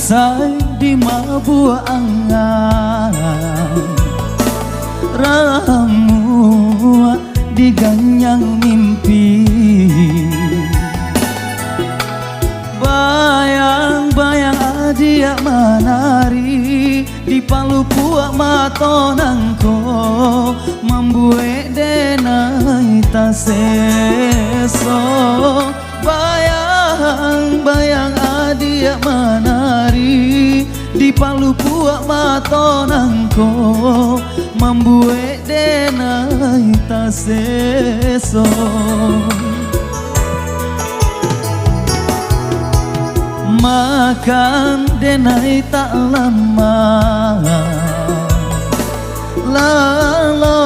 Sai di mabuah angan ramu diganyang mimpi. Bayang-bayang adia menari di palu puak matonangko membuat denai taseso. Bayang-bayang adia menari di palu puak matonangko membuat denai taseso. Makan denai tak lama lalo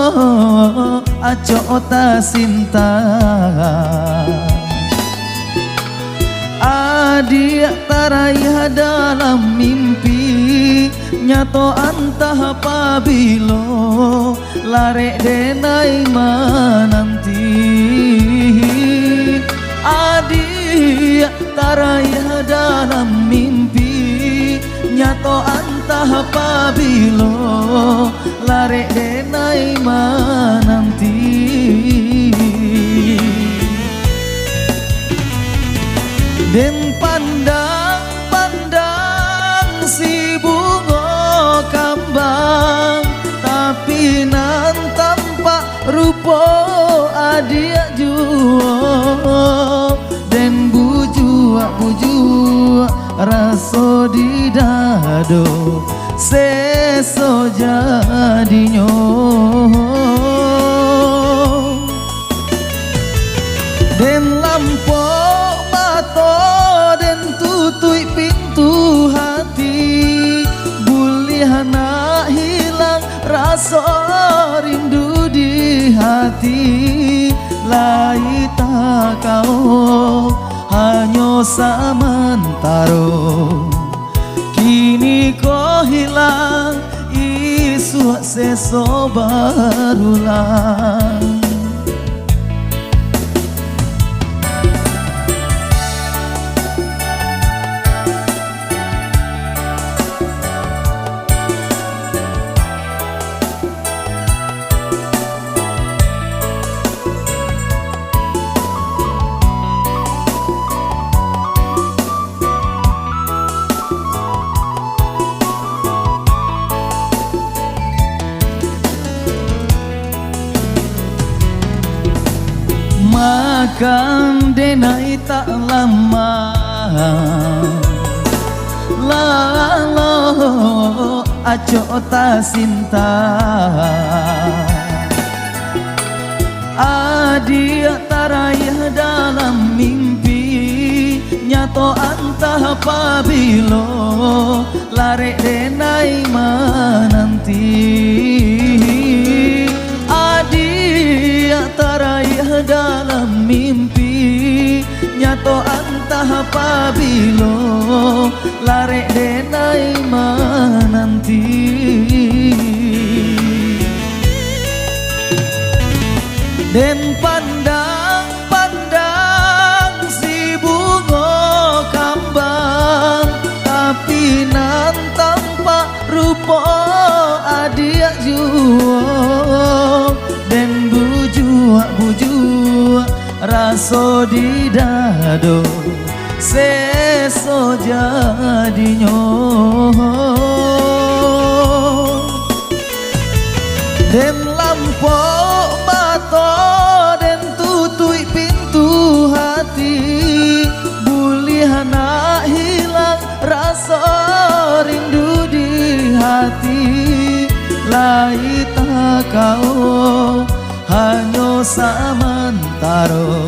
aco ta sinta. Adia tarayah dalam mimpi nyato antah apabila larek denai menanti. Adia tarayah dalam mimpi nyato antah apabila larek denai menanti. Den pandang-pandang si bunga kambang tapi nan tampak rupa adia juo. Den bujua raso di dado seso jadinyo. Den lampau mato den tutui pintu hati bulihana hilang rasa rindu di hati. Laita kau hanya samantaro kini kau hilang isu seso barulang. Makan denai tak lama lalo aco ta sinta. Adia tarayah dalam mimpi nyato antah apabila larek denai menanti. Adia tarayah dalam mimpi nyato antah apabila larek denai menanti. Den pandang-pandang si bunga kambang tapi nan tampak rupa adia juo. Den bujua raso di dado seso jadinyo. Den lampau mato den tutui pintu hati bulihana hilang rasa rindu di hati. Laita kau hanya samantaro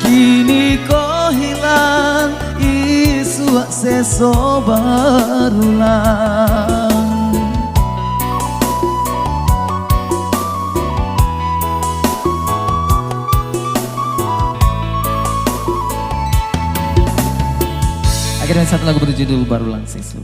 kini kau hilang isu seso barulang. Akhirnya satu lagu berjudul Barulang Sesu.